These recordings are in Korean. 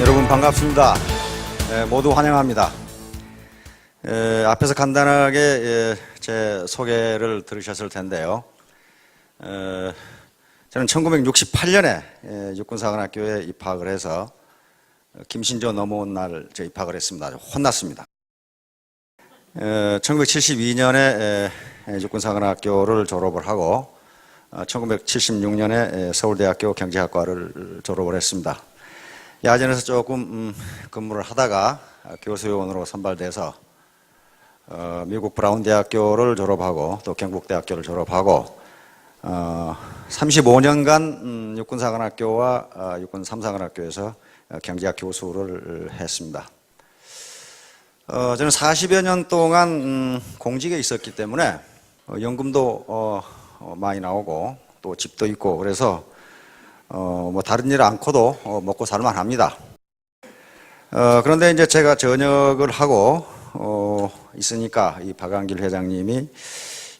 여러분 반갑습니다. 모두 환영합니다. 앞에서 간단하게 제 소개를 들으셨을 텐데요. 저는 1968년에 육군사관학교에 입학을 해서 김신조 넘어온 날 입학을 했습니다. 혼났습니다. 1972년에 육군사관학교를 졸업을 하고 1976년에 서울대학교 경제학과를 졸업을 했습니다. 야전에서 조금 근무를 하다가 교수요원으로 선발돼서 미국 브라운 대학교를 졸업하고 또 경북대학교를 졸업하고 35년간 육군사관학교와 육군 3사관학교에서 경제학 교수를 했습니다. 저는 40여 년 동안 공직에 있었기 때문에 연금도 많이 나오고 또 집도 있고 그래서 뭐 다른 일 않고도 먹고 살만 합니다. 그런데 이제 제가 전역을 하고 있으니까 이 박한길 회장님이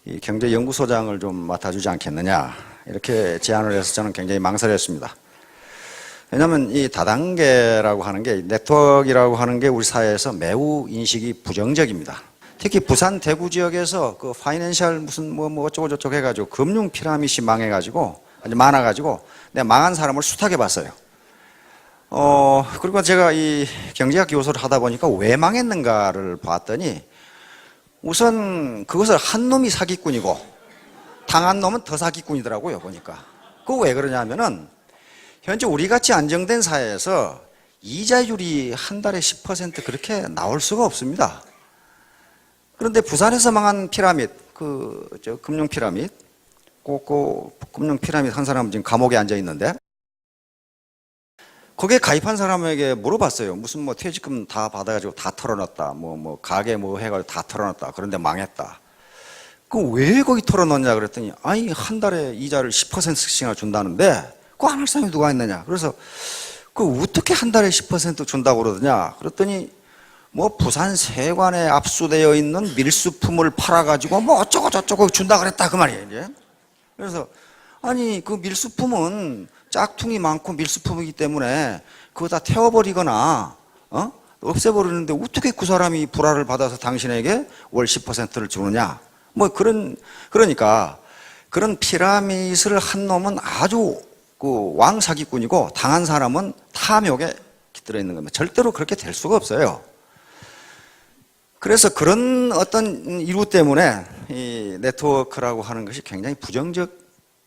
이 경제연구소장을 좀 맡아주지 않겠느냐 이렇게 제안을 해서 저는 굉장히 망설였습니다. 왜냐하면 이 다단계라고 하는 게 네트워크라고 하는 게 우리 사회에서 매우 인식이 부정적입니다. 특히 부산 대구 지역에서 그 파이낸셜 무슨 뭐 어쩌고 저쩌고 해가지고 금융 피라미드이 망해가지고 아주 많아가지고 내가 망한 사람을 숱하게 봤어요. 그리고 제가 이 경제학 교수를 하다 보니까 왜 망했는가를 봤더니 우선 그것을 한 놈이 사기꾼이고 당한 놈은 더 사기꾼이더라고요, 보니까. 그거 왜 그러냐면은 현재 우리같이 안정된 사회에서 이자율이 한 달에 10% 그렇게 나올 수가 없습니다. 그런데 부산에서 망한 피라미드, 금융 피라미드, 금융 피라미드 한 사람은 지금 감옥에 앉아 있는데, 거기에 가입한 사람에게 물어봤어요. 무슨 뭐 퇴직금 다 받아가지고 다 털어놨다. 가게 해가지고 다 털어놨다. 그런데 망했다. 그 왜 거기 털어놓냐 그랬더니, 아니, 한 달에 이자를 10%씩이나 준다는데, 그거 안 할 사람이 누가 있느냐. 그래서, 어떻게 한 달에 10% 준다고 그러더냐. 그랬더니, 뭐 부산 세관에 압수되어 있는 밀수품을 팔아가지고 뭐 어쩌고 저쩌고 준다 그랬다 그 말이에요, 이제. 그래서 아니 그 밀수품은 짝퉁이 많고 밀수품이기 때문에 그거 다 태워버리거나 없애버리는데 어떻게 그 사람이 불화를 받아서 당신에게 월 10%를 주느냐. 뭐 그러니까 그런 피라미드를 한 놈은 아주 왕 사기꾼이고 당한 사람은 탐욕에 깃들어 있는 겁니다. 절대로 그렇게 될 수가 없어요. 그래서 그런 어떤 이유 때문에 이 네트워크라고 하는 것이 굉장히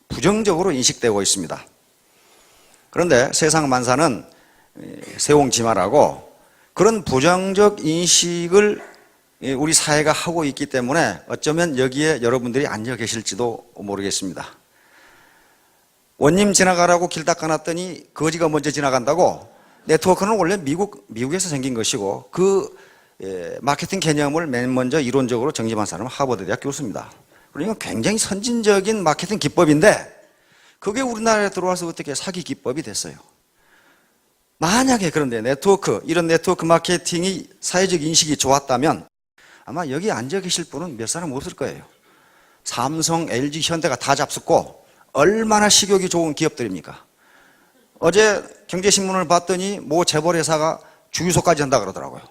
부정적으로 인식되고 있습니다. 그런데 세상 만사는 세옹지마라고 그런 부정적 인식을 우리 사회가 하고 있기 때문에 어쩌면 여기에 여러분들이 앉아 계실지도 모르겠습니다. 원님 지나가라고 길 닦아놨더니 거지가 먼저 지나간다고. 네트워크는 원래 미국에서 생긴 것이고 마케팅 개념을 맨 먼저 이론적으로 정립한 사람은 하버드 대학 교수입니다. 그러니까 굉장히 선진적인 마케팅 기법인데 그게 우리나라에 들어와서 어떻게 사기 기법이 됐어요. 만약에 그런데 이런 네트워크 마케팅이 사회적 인식이 좋았다면 아마 여기 앉아 계실 분은 몇 사람 없을 거예요. 삼성, LG, 현대가 다 잡숫고 얼마나 식욕이 좋은 기업들입니까? 어제 경제신문을 봤더니 모 재벌회사가 주유소까지 한다 그러더라고요.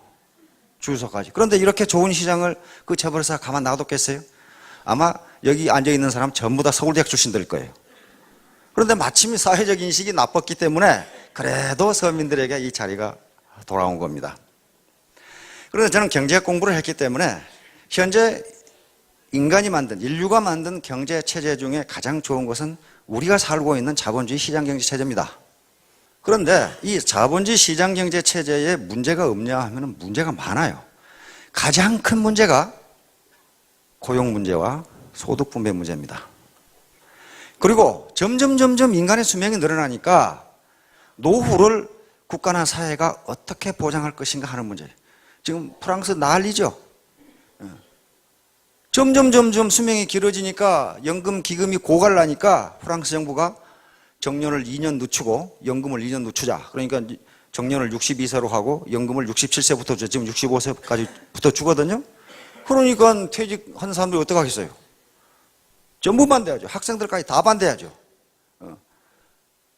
주유소까지. 그런데 이렇게 좋은 시장을 그 재벌회사가 가만 놔뒀겠어요? 아마 여기 앉아있는 사람 전부 다 서울대학 출신들일 거예요. 그런데 마침 사회적 인식이 나빴기 때문에 그래도 서민들에게 이 자리가 돌아온 겁니다. 그런데 저는 경제학 공부를 했기 때문에 현재 인류가 만든 경제 체제 중에 가장 좋은 것은 우리가 살고 있는 자본주의 시장 경제 체제입니다. 그런데 이 자본주의 시장 경제 체제에 문제가 없냐 하면 문제가 많아요. 가장 큰 문제가 고용 문제와 소득 분배 문제입니다. 그리고 점점 인간의 수명이 늘어나니까 노후를 국가나 사회가 어떻게 보장할 것인가 하는 문제. 지금 프랑스 난리죠. 점점 수명이 길어지니까 연금 기금이 고갈나니까 프랑스 정부가 정년을 2년 늦추고 연금을 2년 늦추자. 그러니까 정년을 62세로 하고 연금을 67세부터 줘. 지금 65세까지부터 주거든요. 그러니까 퇴직한 사람들이 어떻게 하겠어요? 전부 반대하죠. 학생들까지 다 반대하죠.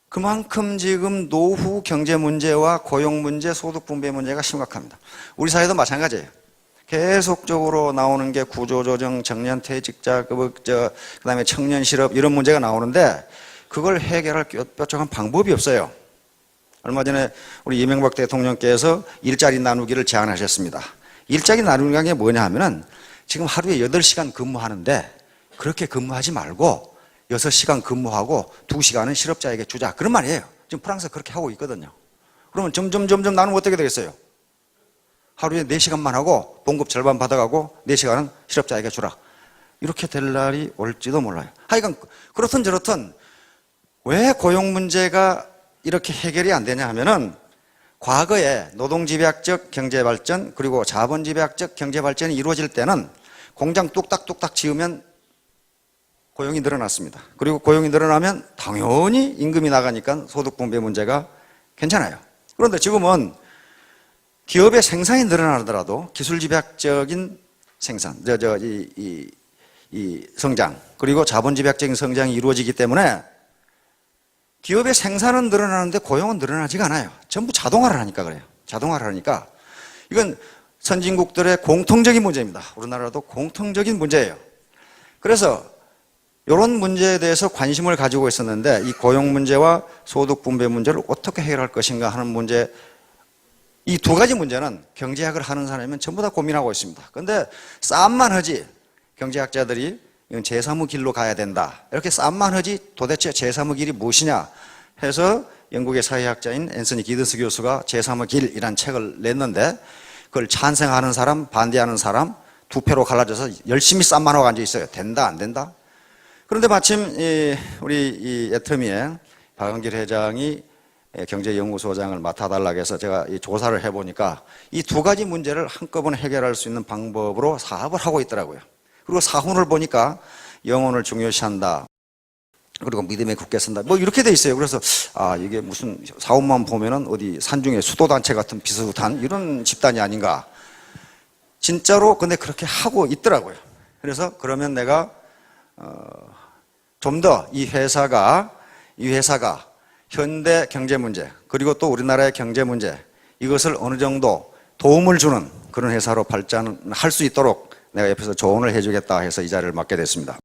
그만큼 지금 노후 경제 문제와 고용 문제, 소득 분배 문제가 심각합니다. 우리 사회도 마찬가지예요. 계속적으로 나오는 게 구조조정, 정년퇴직자, 그다음에 청년 실업 이런 문제가 나오는데 그걸 해결할 뾰족한 방법이 없어요. 얼마 전에 우리 이명박 대통령께서 일자리 나누기를 제안하셨습니다. 일자리 나누기가 게 뭐냐 하면은 지금 하루에 8시간 근무하는데 그렇게 근무하지 말고 6시간 근무하고 2시간은 실업자에게 주자. 그런 말이에요. 지금 프랑스가 그렇게 하고 있거든요. 그러면 점점 나누면 어떻게 되겠어요? 하루에 4시간만 하고 봉급 절반 받아가고 4시간은 실업자에게 주라. 이렇게 될 날이 올지도 몰라요. 하여간 그렇든 저렇든 왜 고용 문제가 이렇게 해결이 안 되냐 하면은 과거에 노동집약적 경제발전 그리고 자본집약적 경제발전이 이루어질 때는 공장 뚝딱뚝딱 지으면 고용이 늘어났습니다. 그리고 고용이 늘어나면 당연히 임금이 나가니까 소득 분배 문제가 괜찮아요. 그런데 지금은 기업의 생산이 늘어나더라도 기술 집약적인 생산, 이 성장 그리고 자본 집약적인 성장이 이루어지기 때문에 기업의 생산은 늘어나는데 고용은 늘어나지가 않아요. 전부 자동화를 하니까 그래요. 자동화를 하니까 이건 선진국들의 공통적인 문제입니다. 우리나라도 공통적인 문제예요. 그래서 이런 문제에 대해서 관심을 가지고 있었는데 이 고용 문제와 소득 분배 문제를 어떻게 해결할 것인가 하는 문제, 이 두 가지 문제는 경제학을 하는 사람이면 전부 다 고민하고 있습니다. 그런데 싸움만 하지 경제학자들이 이건 제3의 길로 가야 된다 이렇게 싸움만 하지 도대체 제3의 길이 무엇이냐 해서 영국의 사회학자인 앤서니 기든스 교수가 제3의 길이라는 책을 냈는데 그걸 찬성하는 사람 반대하는 사람 두 표로 갈라져서 열심히 싸움만 하고 앉아 있어요. 된다 안 된다. 그런데 마침 우리 애터미의 박은길 회장이 경제연구소장을 맡아달라고 해서 제가 조사를 해보니까 이 두 가지 문제를 한꺼번에 해결할 수 있는 방법으로 사업을 하고 있더라고요. 그리고 사훈을 보니까 영혼을 중요시한다. 그리고 믿음의 굳게 선다. 뭐 이렇게 돼 있어요. 그래서 이게 무슨 사훈만 보면은 어디 산중에 수도단체 같은 비슷한 이런 집단이 아닌가. 진짜로 근데 그렇게 하고 있더라고요. 그래서 그러면 내가 좀 더 이 회사가 현대 경제 문제 그리고 또 우리나라의 경제 문제 이것을 어느 정도 도움을 주는 그런 회사로 발전할 수 있도록 내가 옆에서 조언을 해주겠다 해서 이 자리를 맡게 됐습니다.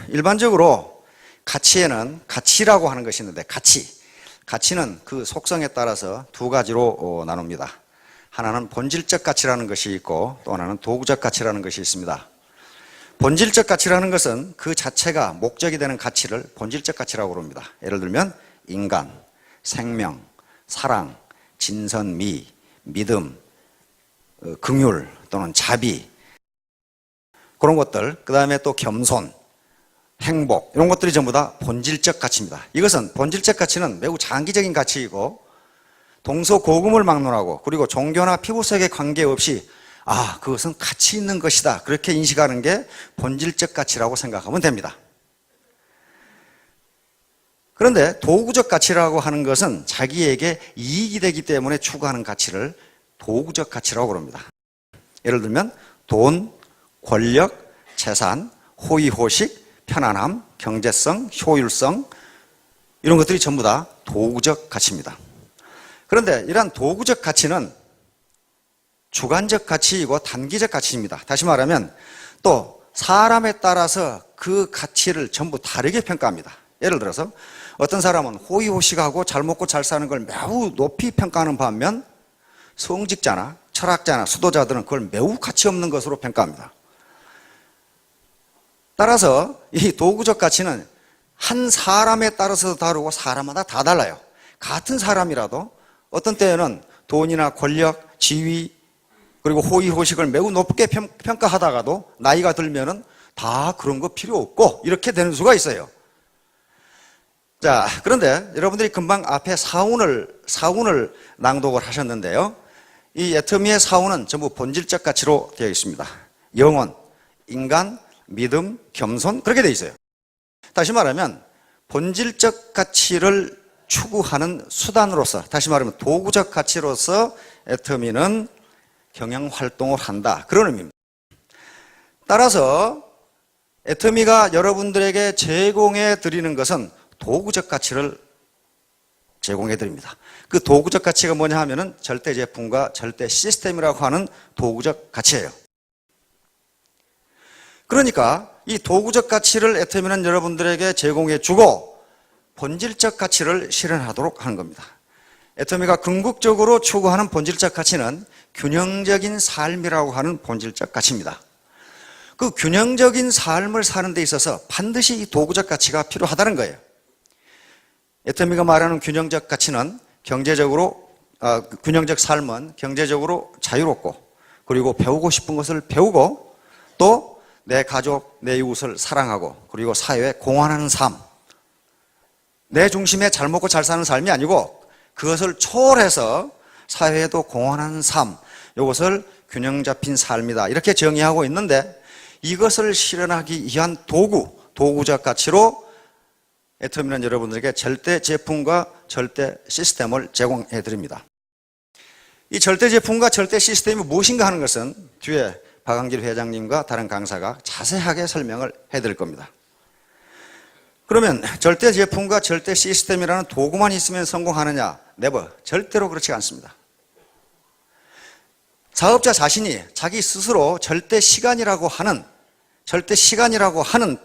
일반적으로 가치에는 가치라고 하는 것이 있는데 가치는 그 속성에 따라서 두 가지로 나눕니다. 하나는 본질적 가치라는 것이 있고 또 하나는 도구적 가치라는 것이 있습니다. 본질적 가치라는 것은 그 자체가 목적이 되는 가치를 본질적 가치라고 부릅니다. 예를 들면 인간, 생명, 사랑, 진선미, 믿음, 긍휼 또는 자비 그런 것들, 그 다음에 또 겸손, 행복 이런 것들이 전부 다 본질적 가치입니다. 이것은 본질적 가치는 매우 장기적인 가치이고 동서고금을 막론하고 그리고 종교나 피부색에 관계없이 그것은 가치 있는 것이다 그렇게 인식하는 게 본질적 가치라고 생각하면 됩니다. 그런데 도구적 가치라고 하는 것은 자기에게 이익이 되기 때문에 추구하는 가치를 도구적 가치라고 부릅니다. 예를 들면 돈, 권력, 재산, 호의호식, 편안함, 경제성, 효율성 이런 것들이 전부 다 도구적 가치입니다. 그런데 이러한 도구적 가치는 주관적 가치이고 단기적 가치입니다. 다시 말하면 또 사람에 따라서 그 가치를 전부 다르게 평가합니다. 예를 들어서 어떤 사람은 호의호식하고 잘 먹고 잘 사는 걸 매우 높이 평가하는 반면 성직자나 철학자나 수도자들은 그걸 매우 가치 없는 것으로 평가합니다. 따라서 이 도구적 가치는 한 사람에 따라서 다르고 사람마다 다 달라요. 같은 사람이라도 어떤 때에는 돈이나 권력, 지위 그리고 호의호식을 매우 높게 평가하다가도 나이가 들면은 다 그런 거 필요 없고 이렇게 되는 수가 있어요. 자, 그런데 여러분들이 금방 앞에 사훈을 낭독을 하셨는데요. 이 애터미의 사훈은 전부 본질적 가치로 되어 있습니다. 영혼, 인간, 믿음, 겸손 그렇게 되어 있어요. 다시 말하면 본질적 가치를 추구하는 수단으로서 다시 말하면 도구적 가치로서 애터미는 경영활동을 한다. 그런 의미입니다. 따라서 애터미가 여러분들에게 제공해 드리는 것은 도구적 가치를 제공해 드립니다. 그 도구적 가치가 뭐냐 하면은 절대 제품과 절대 시스템이라고 하는 도구적 가치예요. 그러니까 이 도구적 가치를 애터미는 여러분들에게 제공해 주고 본질적 가치를 실현하도록 하는 겁니다. 애터미가 궁극적으로 추구하는 본질적 가치는 균형적인 삶이라고 하는 본질적 가치입니다. 그 균형적인 삶을 사는 데 있어서 반드시 이 도구적 가치가 필요하다는 거예요. 애터미가 말하는 균형적 가치는 균형적 삶은 경제적으로 자유롭고 그리고 배우고 싶은 것을 배우고 또 내 가족, 내 이웃을 사랑하고 그리고 사회에 공헌하는 삶. 내 중심에 잘 먹고 잘 사는 삶이 아니고 그것을 초월해서 사회에도 공헌하는 삶. 이것을 균형 잡힌 삶이다. 이렇게 정의하고 있는데 이것을 실현하기 위한 도구적 가치로 애터미는 여러분들에게 절대 제품과 절대 시스템을 제공해 드립니다. 이 절대 제품과 절대 시스템이 무엇인가 하는 것은 뒤에 박한길 회장님과 다른 강사가 자세하게 설명을 해 드릴 겁니다. 그러면 절대 제품과 절대 시스템이라는 도구만 있으면 성공하느냐? 네버. 절대로 그렇지 않습니다. 사업자 자신이 자기 스스로 절대 시간이라고 하는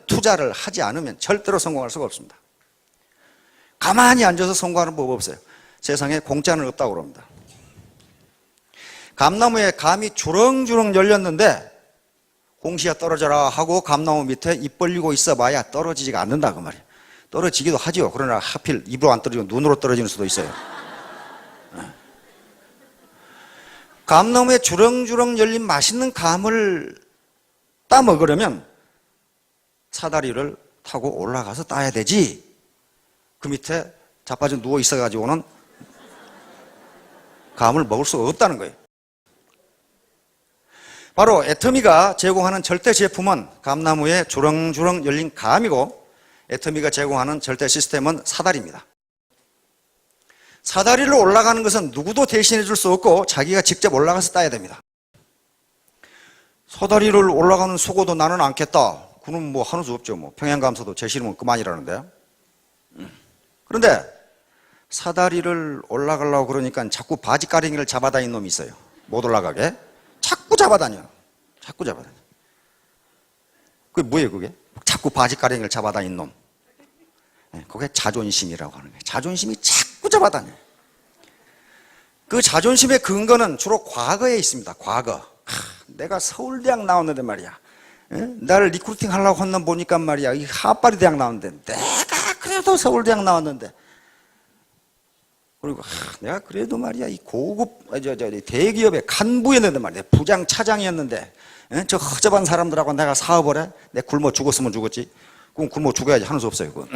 투자를 하지 않으면 절대로 성공할 수가 없습니다. 가만히 앉아서 성공하는 법 없어요. 세상에 공짜는 없다고 그럽니다. 감나무에 감이 주렁주렁 열렸는데 공시야 떨어져라 하고 감나무 밑에 입 벌리고 있어 봐야 떨어지지가 않는다 그 말이에요. 떨어지기도 하죠. 그러나 하필 입으로 안 떨어지고 눈으로 떨어지는 수도 있어요. 감나무에 주렁주렁 열린 맛있는 감을 따 먹으려면 사다리를 타고 올라가서 따야 되지. 그 밑에 자빠져 누워 있어가지고는 감을 먹을 수가 없다는 거예요. 바로 애터미가 제공하는 절대 제품은 감나무에 주렁주렁 열린 감이고 애터미가 제공하는 절대 시스템은 사다리입니다. 사다리를 올라가는 것은 누구도 대신해 줄 수 없고 자기가 직접 올라가서 따야 됩니다. 사다리를 올라가는 수고도 나는 않겠다. 그는 뭐 하는 수 없죠. 뭐 평양감사도 제 싫으면 그만이라는데. 그런데 사다리를 올라가려고 그러니까 자꾸 바지가랭이를 잡아다니는 놈이 있어요. 못 올라가게. 자꾸 잡아다녀. 그게 뭐예요, 그게? 자꾸 바지가랭이를 잡아다니는 놈. 그게 자존심이라고 하는 거예요. 자존심이 자꾸 잡아다녀. 그 자존심의 근거는 주로 과거에 있습니다. 과거. 내가 서울대학 나왔는데 말이야. 나를 리크루팅 하려고 한 놈 보니까 말이야. 이 하파리 대학 나왔는데 내가 그래도 서울대학 나왔는데. 그리고 내가 그래도 말이야 이 고급 대기업의 간부였는데 말이야 부장 차장이었는데 저 허접한 사람들하고 내가 사업을 해? 내가 굶어 죽었으면 죽었지. 그럼 굶어 죽어야지 하는 수 없어요. 그건.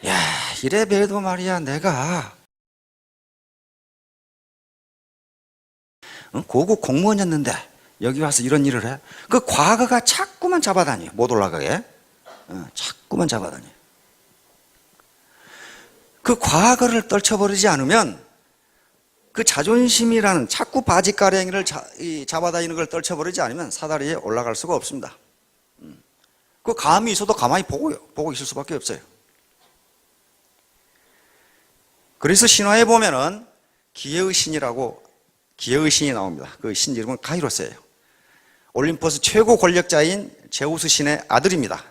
야 이래 봬도 말이야 내가 고급 공무원이었는데 여기 와서 이런 일을 해? 그 과거가 자꾸만 잡아다녀. 못 올라가게. 자꾸만 잡아다녀. 그 과거를 떨쳐버리지 않으면 그 자존심이라는 자꾸 바지가랭이를 잡아다니는 걸 떨쳐버리지 않으면 사다리에 올라갈 수가 없습니다. 그 감이 있어도 가만히 보고 있을 수밖에 없어요. 그래서 신화에 보면은 기회의 신이 나옵니다. 그 신 이름은 카이로스예요. 올림포스 최고 권력자인 제우스 신의 아들입니다.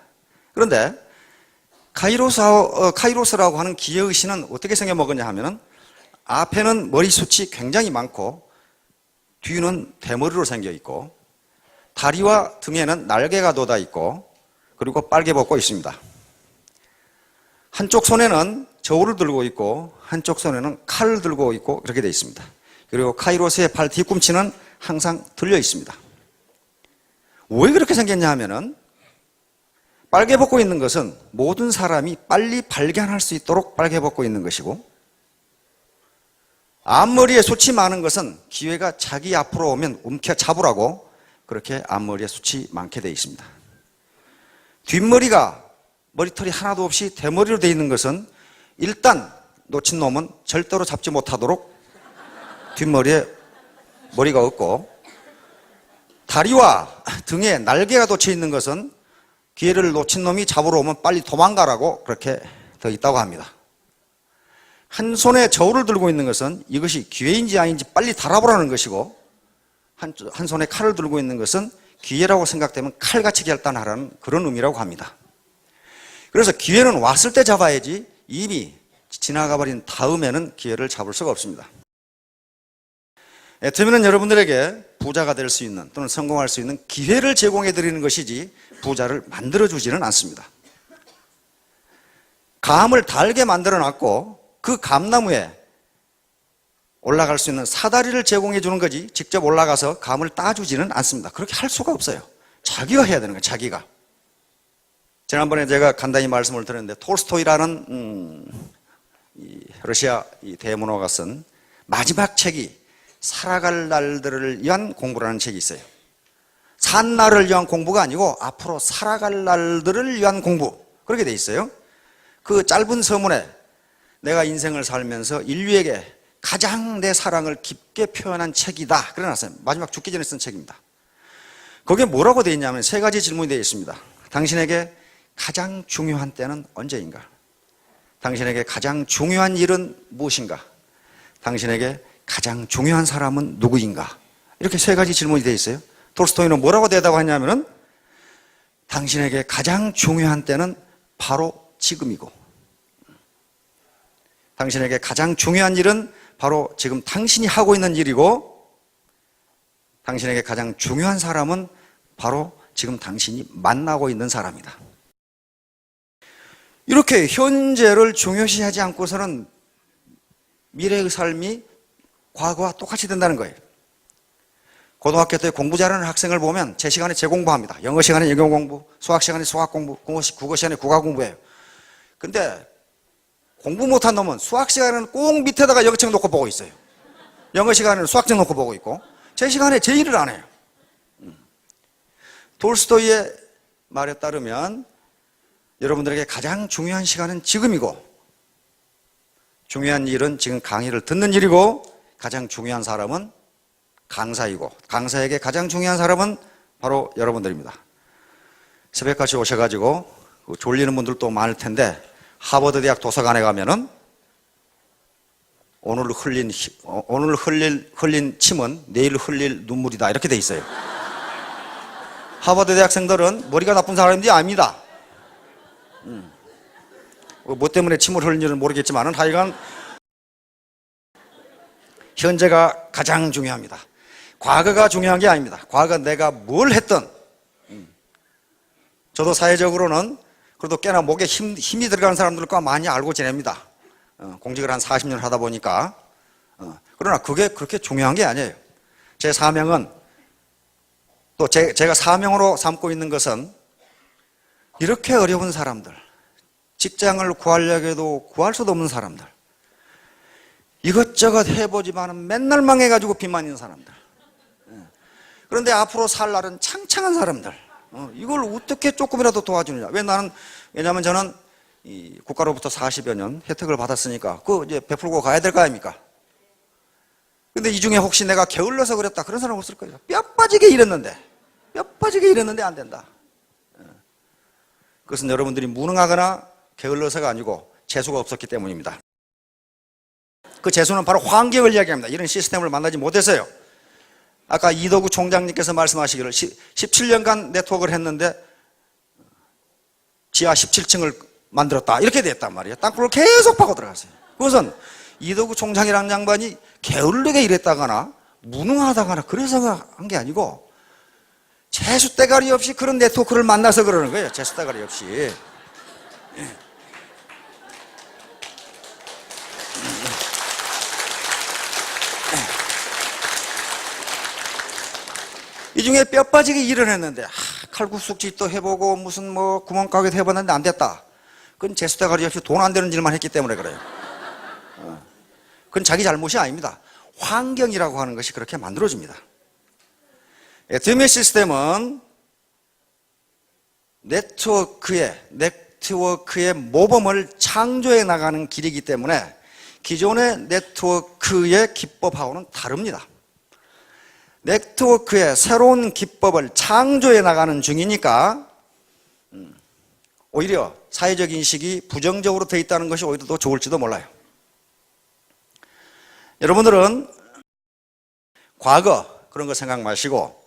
그런데 카이로스라고 하는 기회의 신은 어떻게 생겨먹었냐 하면은 앞에는 머리숱이 굉장히 많고 뒤는 대머리로 생겨 있고 다리와 등에는 날개가 돋아 있고 그리고 빨개 벗고 있습니다. 한쪽 손에는 저울을 들고 있고 한쪽 손에는 칼을 들고 있고 그렇게 되어 있습니다. 그리고 카이로스의 발 뒤꿈치는 항상 들려 있습니다. 왜 그렇게 생겼냐 하면은 빨개 벗고 있는 것은 모든 사람이 빨리 발견할 수 있도록 빨개 벗고 있는 것이고 앞머리에 숱이 많은 것은 기회가 자기 앞으로 오면 움켜잡으라고 그렇게 앞머리에 숱이 많게 되어 있습니다. 뒷머리가 머리털이 하나도 없이 대머리로 되어 있는 것은 일단 놓친 놈은 절대로 잡지 못하도록 뒷머리에 머리가 없고 다리와 등에 날개가 돋쳐 있는 것은 기회를 놓친 놈이 잡으러 오면 빨리 도망가라고 그렇게 더 있다고 합니다. 한 손에 저울을 들고 있는 것은 이것이 기회인지 아닌지 빨리 달아보라는 것이고 한 손에 칼을 들고 있는 것은 기회라고 생각되면 칼같이 결단하라는 그런 의미라고 합니다. 그래서 기회는 왔을 때 잡아야지 이미 지나가 버린 다음에는 기회를 잡을 수가 없습니다. 애터미는 여러분들에게 부자가 될 수 있는 또는 성공할 수 있는 기회를 제공해 드리는 것이지 부자를 만들어 주지는 않습니다. 감을 달게 만들어 놨고 그 감나무에 올라갈 수 있는 사다리를 제공해 주는 거지 직접 올라가서 감을 따주지는 않습니다. 그렇게 할 수가 없어요. 자기가 해야 되는 거예요. 자기가. 지난번에 제가 간단히 말씀을 드렸는데 톨스토이라는 러시아 대문호가 쓴 마지막 책이 살아갈 날들을 위한 공부라는 책이 있어요. 산 날을 위한 공부가 아니고 앞으로 살아갈 날들을 위한 공부, 그렇게 돼 있어요. 그 짧은 서문에 내가 인생을 살면서 인류에게 가장 내 사랑을 깊게 표현한 책이다 그래놨어요. 마지막 죽기 전에 쓴 책입니다. 거기에 뭐라고 되어 있냐면 세 가지 질문이 되어 있습니다. 당신에게 가장 중요한 때는 언제인가? 당신에게 가장 중요한 일은 무엇인가? 당신에게 가장 중요한 사람은 누구인가? 이렇게 세 가지 질문이 되어 있어요. 톨스토이는 뭐라고 대답하냐면은 당신에게 가장 중요한 때는 바로 지금이고 당신에게 가장 중요한 일은 바로 지금 당신이 하고 있는 일이고 당신에게 가장 중요한 사람은 바로 지금 당신이 만나고 있는 사람이다. 이렇게 현재를 중요시하지 않고서는 미래의 삶이 과거와 똑같이 된다는 거예요. 고등학교 때 공부 잘하는 학생을 보면 제 시간에 제 공부합니다. 영어 시간에 영어 공부, 수학 시간에 수학 공부, 국어 시간에 국어 공부해요. 근데 공부 못한 놈은 수학 시간에는 꼭 밑에다가 영어책 놓고 보고 있어요. 영어 시간에는 수학책 놓고 보고 있고 제 시간에 제 일을 안 해요. 톨스토이의 말에 따르면 여러분들에게 가장 중요한 시간은 지금이고 중요한 일은 지금 강의를 듣는 일이고 가장 중요한 사람은 강사이고 강사에게 가장 중요한 사람은 바로 여러분들입니다. 새벽같이 오셔가지고 졸리는 분들도 많을 텐데 하버드 대학 도서관에 가면은 오늘 흘린 침은 내일 흘릴 눈물이다 이렇게 돼 있어요. 하버드 대학생들은 머리가 나쁜 사람인지 압니다. 뭐 때문에 침을 흘리는지는 모르겠지만 하여간 현재가 가장 중요합니다. 과거가 중요한 게 아닙니다. 과거 내가 뭘 했든 저도 사회적으로는 그래도 꽤나 목에 힘이 들어가는 사람들과 많이 알고 지냅니다. 공직을 한 40년 하다 보니까 그러나 그게 그렇게 중요한 게 아니에요. 제 사명은 또 제가 사명으로 삼고 있는 것은 이렇게 어려운 사람들 직장을 구하려고 해도 구할 수도 없는 사람들 이것저것 해보지만 맨날 망해가지고 빚만 있는 사람들 그런데 앞으로 살 날은 창창한 사람들 이걸 어떻게 조금이라도 도와주느냐. 왜냐하면 저는 이 국가로부터 40여 년 혜택을 받았으니까 그거 이제 베풀고 가야 될 거 아닙니까? 근데 이 중에 혹시 내가 게을러서 그랬다 그런 사람 없을 거예요. 뼈 빠지게 일했는데 안 된다. 그것은 여러분들이 무능하거나 게을러서가 아니고 재수가 없었기 때문입니다. 그 재수는 바로 환경을 이야기합니다. 이런 시스템을 만나지 못해서요. 아까 이덕우 총장님께서 말씀하시기를 17년간 네트워크를 했는데 지하 17층을 만들었다 이렇게 됐단 말이에요. 땅굴을 계속 파고 들어갔어요. 그것은 이덕우 총장이라는 양반이 게을르게 일했다거나 무능하다거나 그래서 한 게 아니고 재수 대가리 없이 그런 네트워크를 만나서 그러는 거예요. 재수 대가리 없이. 이 중에 뼈 빠지게 일을 했는데 칼국수집도 해보고 무슨 뭐 구멍가게도 해봤는데 안 됐다. 그건 재수대가리 없이 돈 안 되는 일만 했기 때문에 그래요. 그건 자기 잘못이 아닙니다. 환경이라고 하는 것이 그렇게 만들어집니다. 애터미 시스템은 네트워크의 모범을 창조해 나가는 길이기 때문에 기존의 네트워크의 기법하고는 다릅니다. 네트워크의 새로운 기법을 창조해 나가는 중이니까 오히려 사회적 인식이 부정적으로 되어 있다는 것이 오히려 더 좋을지도 몰라요. 여러분들은 과거 그런 거 생각 마시고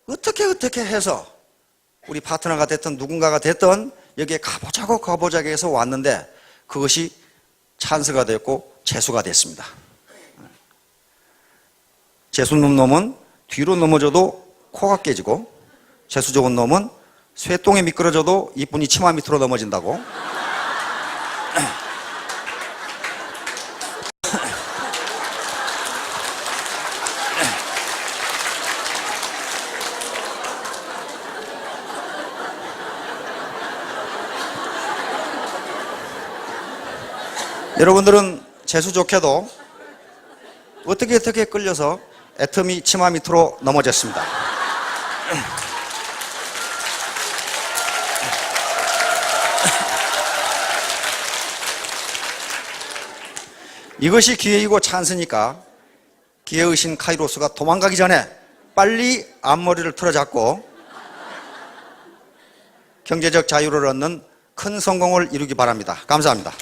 어떻게 해서 우리 파트너가 됐든 누군가가 됐든 여기에 가보자고 해서 왔는데 그것이 찬스가 됐고 재수가 됐습니다. 재수 없는 놈은 뒤로 넘어져도 코가 깨지고 재수 좋은 놈은 쇠똥에 미끄러져도 이쁜이 치마 밑으로 넘어진다고. 여러분들은 재수 좋게도 어떻게 끌려서 애터미 치마 밑으로 넘어졌습니다. 이것이 기회이고 찬스니까 기회의신 카이로스가 도망가기 전에 빨리 앞머리를 틀어잡고 경제적 자유를 얻는 큰 성공을 이루기 바랍니다. 감사합니다.